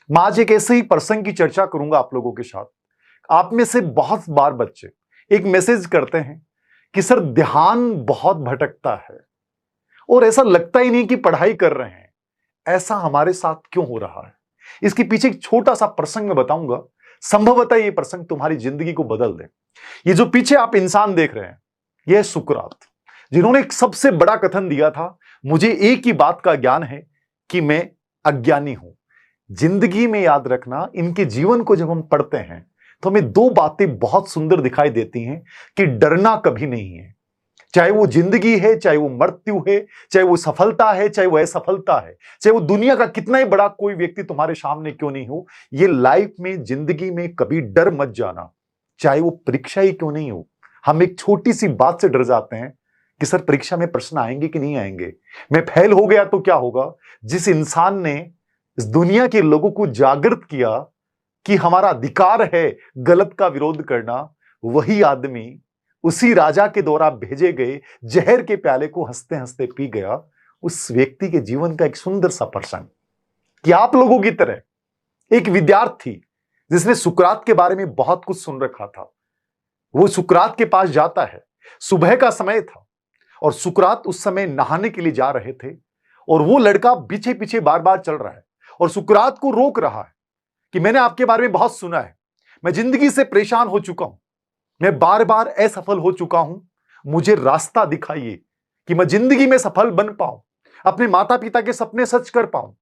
मैं आज एक ऐसे ही प्रसंग की चर्चा करूंगा आप लोगों के साथ। आप में से बहुत बार बच्चे एक मैसेज करते हैं कि सर ध्यान बहुत भटकता है और ऐसा लगता ही नहीं कि पढ़ाई कर रहे हैं। ऐसा हमारे साथ क्यों हो रहा है? इसके पीछे एक छोटा सा प्रसंग मैं बताऊंगा। संभवतः ये प्रसंग तुम्हारी जिंदगी को बदल दे। ये जो पीछे आप इंसान देख रहे हैं, यह है सुकरात, जिन्होंने एक सबसे बड़ा कथन दिया था, मुझे एक ही बात का ज्ञान है कि मैं अज्ञानी हूं। जिंदगी में याद रखना, इनके जीवन को जब हम पढ़ते हैं तो हमें दो बातें बहुत सुंदर दिखाई देती हैं कि डरना कभी नहीं है। चाहे वो जिंदगी है, चाहे वो मृत्यु है, चाहे वो सफलता है, चाहे वो असफलता है, चाहे वो दुनिया का कितना ही बड़ा कोई व्यक्ति तुम्हारे सामने क्यों नहीं हो, ये लाइफ में, जिंदगी में कभी डर मत जाना। चाहे वो परीक्षा ही क्यों नहीं हो। हम एक छोटी सी बात से डर जाते हैं कि सर परीक्षा में प्रश्न आएंगे कि नहीं आएंगे, मैं फेल हो गया तो क्या होगा। जिस इंसान ने इस दुनिया के लोगों को जागृत किया कि हमारा अधिकार है गलत का विरोध करना, वही आदमी उसी राजा के द्वारा भेजे गए जहर के प्याले को हंसते हंसते पी गया। उस व्यक्ति के जीवन का एक सुंदर सा प्रसंग कि आप लोगों की तरह एक विद्यार्थी जिसने सुकरात के बारे में बहुत कुछ सुन रखा था, वो सुकरात के पास जाता है। सुबह का समय था और सुकरात उस समय नहाने के लिए जा रहे थे और वो लड़का पीछे पीछे बार बार चल रहा है और सुकरात को रोक रहा है कि मैंने आपके बारे में बहुत सुना है, मैं जिंदगी से परेशान हो चुका हूं, मैं बार बार असफल हो चुका हूं, मुझे रास्ता दिखाइए कि मैं जिंदगी में सफल बन पाऊं, अपने माता पिता के सपने सच कर पाऊं।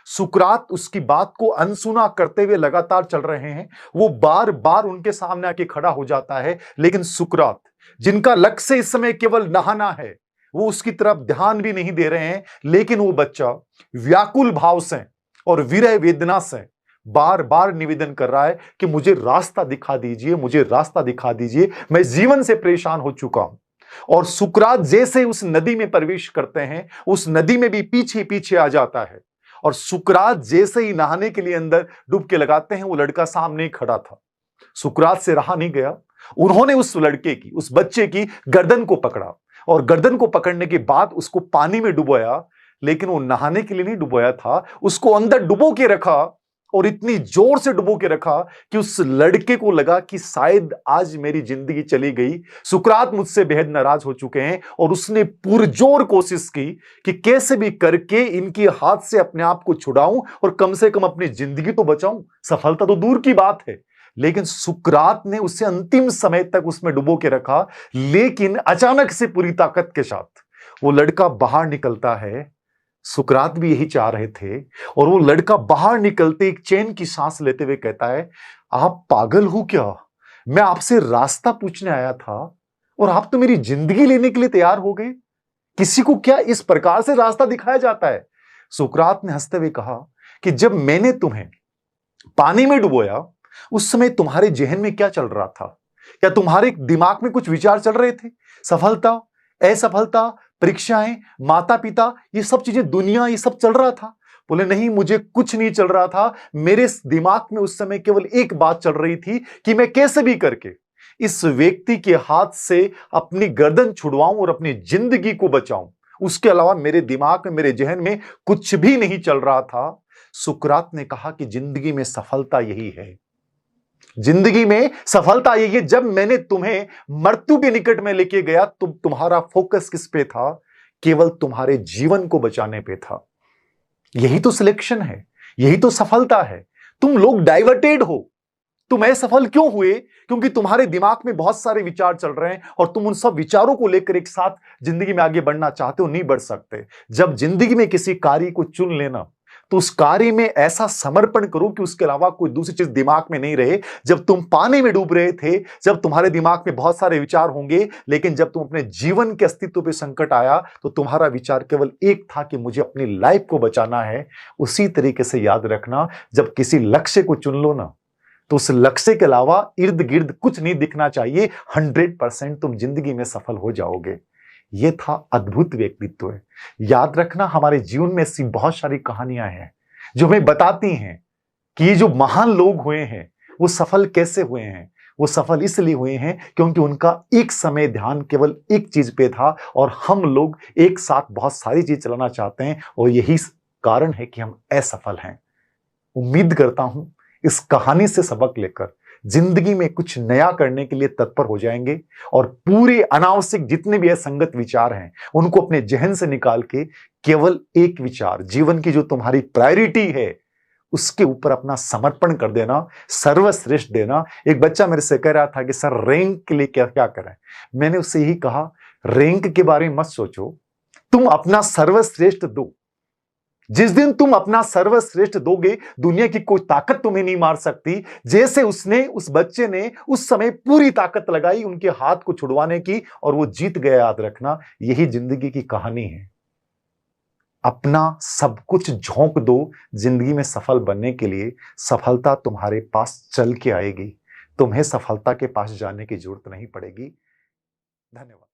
सुकरात उसकी बात को अनसुना करते हुए लगातार चल रहे हैं। वो बार बार उनके सामने आके खड़ा हो जाता है, लेकिन सुकरात, जिनका लक्ष्य इस समय केवल नहाना है, वो उसकी तरफ ध्यान भी नहीं दे रहे हैं। लेकिन वो बच्चा व्याकुल भाव से और विरह वेदना से बार बार निवेदन कर रहा है कि मुझे रास्ता दिखा दीजिए, मुझे रास्ता दिखा दीजिए, मैं जीवन से परेशान हो चुका हूं। और सुकरात जैसे उस नदी में प्रवेश करते हैं, उस नदी में भी पीछे पीछे आ जाता है। और सुकरात जैसे ही नहाने के लिए अंदर डुबकी लगाते हैं, वो लड़का सामने ही खड़ा था। सुकरात से रहा नहीं गया, उन्होंने उस लड़के की, उस बच्चे की गर्दन को पकड़ा और गर्दन को पकड़ने के बाद उसको पानी में डुबोया। लेकिन वो नहाने के लिए नहीं डुबोया था, उसको अंदर डुबो के रखा और इतनी जोर से डुबो के रखा कि उस लड़के को लगा कि शायद आज मेरी जिंदगी चली गई, सुकरात मुझसे बेहद नाराज हो चुके हैं। और उसने पुरजोर कोशिश की कि कैसे भी करके इनके हाथ से अपने आप को छुड़ाऊं और कम से कम अपनी जिंदगी तो बचाऊं। सफलता तो दूर की बात है, लेकिन सुकरात ने उसे अंतिम समय तक उसमें डुबो के रखा। लेकिन अचानक से पूरी ताकत के साथ वो लड़का बाहर निकलता है। सुकरात भी यही चाह रहे थे और वो लड़का बाहर निकलते एक चैन की सांस लेते हुए कहता है, आप पागल हो क्या? मैं आपसे रास्ता पूछने आया था और आप तो मेरी जिंदगी लेने के लिए तैयार हो गए। किसी को क्या इस प्रकार से रास्ता दिखाया जाता है? सुकरात ने हंसते हुए कहा कि जब मैंने तुम्हें पानी में डुबोया, उस समय तुम्हारे जहन में क्या चल रहा था? क्या तुम्हारे दिमाग में कुछ विचार चल रहे थे? सफलता, असफलता, परीक्षाएं, माता पिता, ये सब चीजें, दुनिया, ये सब चल रहा था? बोले नहीं, मुझे कुछ नहीं चल रहा था। मेरे दिमाग में उस समय केवल एक बात चल रही थी कि मैं कैसे भी करके इस व्यक्ति के हाथ से अपनी गर्दन छुड़वाऊं और अपनी जिंदगी को बचाऊं। उसके अलावा मेरे दिमाग में, मेरे जहन में कुछ भी नहीं चल रहा था। सुकरात ने कहा कि जिंदगी में सफलता यही है, जिंदगी में सफलता यही है। जब मैंने तुम्हें मृत्यु के निकट में लेके गया तो तुम्हारा फोकस किस पे था? केवल तुम्हारे जीवन को बचाने पे था। यही तो सिलेक्शन है, यही तो सफलता है। तुम लोग डाइवर्टेड हो। तुम असफल क्यों हुए? क्योंकि तुम्हारे दिमाग में बहुत सारे विचार चल रहे हैं और तुम उन सब विचारों को लेकर एक साथ जिंदगी में आगे बढ़ना चाहते हो, नहीं बढ़ सकते। जब जिंदगी में किसी कार्य को चुन लेना तो उस कार्य में ऐसा समर्पण करो कि उसके अलावा कोई दूसरी चीज दिमाग में नहीं रहे। जब तुम पानी में डूब रहे थे, जब तुम्हारे दिमाग में बहुत सारे विचार होंगे, लेकिन जब तुम अपने जीवन के अस्तित्व पे संकट आया तो तुम्हारा विचार केवल एक था कि मुझे अपनी लाइफ को बचाना है। उसी तरीके से याद रखना, जब किसी लक्ष्य को चुन लो ना, तो उस लक्ष्य के अलावा इर्द गिर्द कुछ नहीं दिखना चाहिए। 100% तुम जिंदगी में सफल हो जाओगे। यह था अद्भुत व्यक्तित्व है। याद रखना, हमारे जीवन में ऐसी बहुत सारी कहानियां हैं जो हमें बताती हैं कि ये जो महान लोग हुए हैं वो सफल कैसे हुए हैं। वो सफल इसलिए हुए हैं क्योंकि उनका एक समय ध्यान केवल एक चीज पे था और हम लोग एक साथ बहुत सारी चीज चलाना चाहते हैं और यही कारण है कि हम असफल हैं। उम्मीद करता हूं इस कहानी से सबक लेकर जिंदगी में कुछ नया करने के लिए तत्पर हो जाएंगे और पूरे अनावश्यक जितने भी असंगत विचार हैं उनको अपने जहन से निकाल के केवल एक विचार, जीवन की जो तुम्हारी प्रायोरिटी है उसके ऊपर अपना समर्पण कर देना, सर्वश्रेष्ठ देना। एक बच्चा मेरे से कह रहा था कि सर रैंक के लिए क्या क्या करें। मैंने उससे यही कहा, रैंक के बारे में मत सोचो, तुम अपना सर्वश्रेष्ठ दो। जिस दिन तुम अपना सर्वश्रेष्ठ दोगे दुनिया की कोई ताकत तुम्हें नहीं मार सकती। जैसे उस बच्चे ने उस समय पूरी ताकत लगाई उनके हाथ को छुड़वाने की और वो जीत गया। याद रखना, यही जिंदगी की कहानी है। अपना सब कुछ झोंक दो जिंदगी में सफल बनने के लिए, सफलता तुम्हारे पास चल के आएगी। तुम्हें सफलता के पास जाने की जरूरत नहीं पड़ेगी। धन्यवाद।